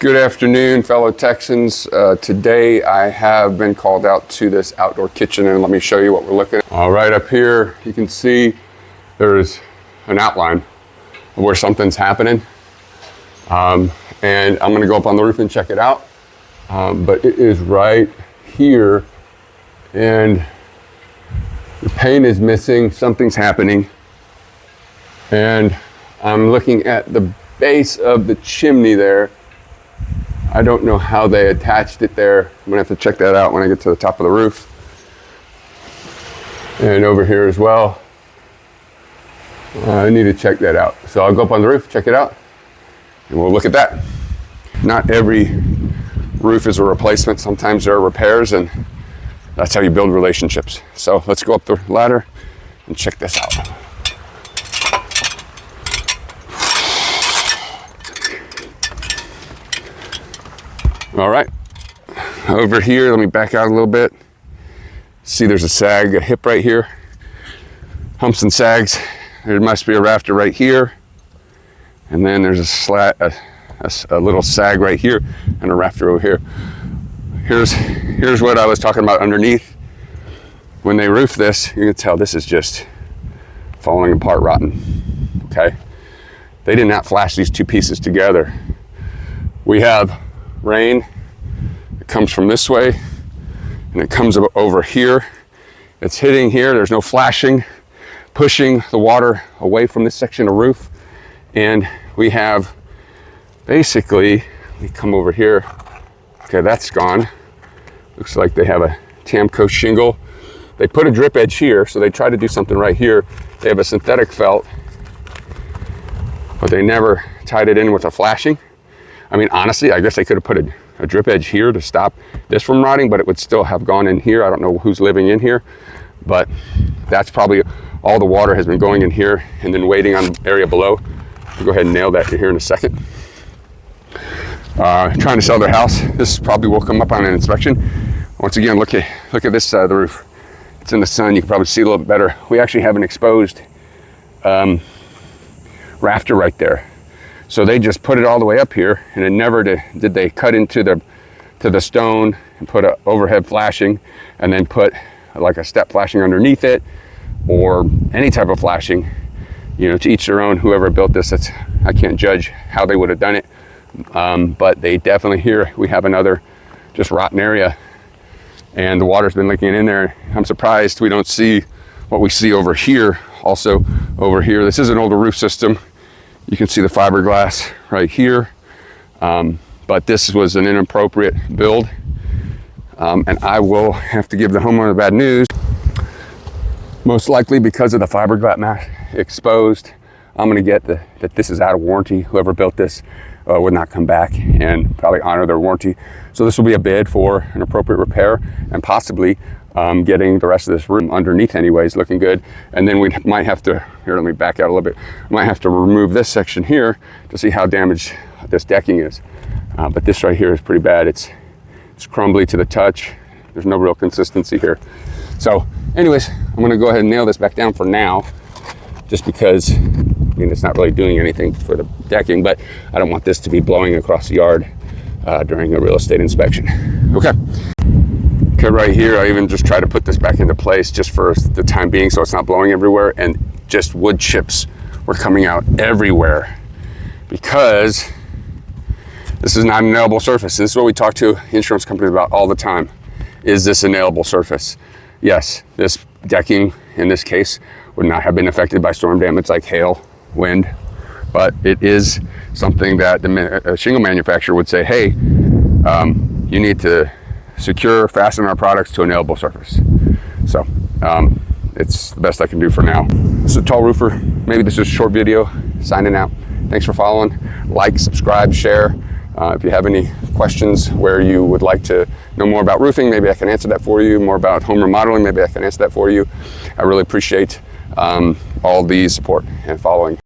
Good afternoon, fellow Texans. Today I have been called out to this outdoor kitchen, and let me show you what we're looking at. All right, up here you can see there's an outline of where something's happening. And I'm gonna go up on the roof and check it out. But it is right here, and the paint is missing, something's happening. And I'm looking at the base of the chimney there. I don't know how they attached it there. I'm gonna have to check that out when I get to the top of the roof. And over here as well. I need to check that out. So I'll go up on the roof, check it out, and we'll look at that. Not every roof is a replacement. Sometimes there are repairs, and that's how you build relationships. So let's go up the ladder and check this out. All right, over here, let me back out a little bit. See, there's a sag, a hip right here. Humps and sags. There must be a rafter right here. And then there's a little sag right here and a rafter over here. Here's what I was talking about underneath. When they roof this, you can tell this is just falling apart, rotten, okay? They did not flash these two pieces together. We have rain. It comes from this way and it comes over here. It's hitting here. There's no flashing, pushing the water away from this section of roof. And we have basically, we come over here. Okay, that's gone. Looks like they have a Tamco shingle. They put a drip edge here, so they try to do something right here. They have a synthetic felt, but they never tied it in with a flashing. I mean, honestly, I guess they could have put a drip edge here to stop this from rotting, but it would still have gone in here. I don't know who's living in here, but that's probably all the water has been going in here and then waiting on the area below. I'll go ahead and nail that here in a second. Trying to sell their house. This probably will come up on an inspection. Once again, look at this side of the roof. It's in the sun. You can probably see a little bit better. We actually have an exposed rafter right there. So they just put it all the way up here, and it never did they cut into the stone and put a overhead flashing and then put like a step flashing underneath it or any type of flashing. You know, to each their own. Whoever built this, I can't judge how they would have done it. But they definitely, here we have another just rotten area, and the water's been leaking in there. I'm surprised we don't see what we see over here. Also over here, this is an older roof system. You can see the fiberglass right here, but this was an inappropriate build, and I will have to give the homeowner the bad news. Most likely because of the fiberglass mat exposed, I'm gonna get that this is out of warranty. Whoever built this would not come back and probably honor their warranty. So this will be a bid for an appropriate repair and possibly getting the rest of this room underneath anyways looking good. And then we might have to, here, let me back out a little bit. We might have to remove this section here to see how damaged this decking is. But this right here is pretty bad. It's crumbly to the touch. There's no real consistency here. So anyways, I'm gonna go ahead and nail this back down for now, just because, I mean, it's not really doing anything for the decking, but I don't want this to be blowing across the yard during a real estate inspection. Okay, right here, I even just try to put this back into place just for the time being so it's not blowing everywhere, and just wood chips were coming out everywhere because this is not a nailable surface. This is what we talk to insurance companies about all the time. Is this a nailable surface? Yes, this decking in this case would not have been affected by storm damage like hail, wind, but it is something that the shingle manufacturer would say, hey, you need to secure, fasten our products to a nailable surface. So it's the best I can do for now. This is a tall roofer. Maybe this is a short video, signing out. Thanks for following. Like, subscribe, share. If you have any questions where you would like to know more about roofing, maybe I can answer that for you. More about home remodeling, maybe I can answer that for you. I really appreciate all the support and following.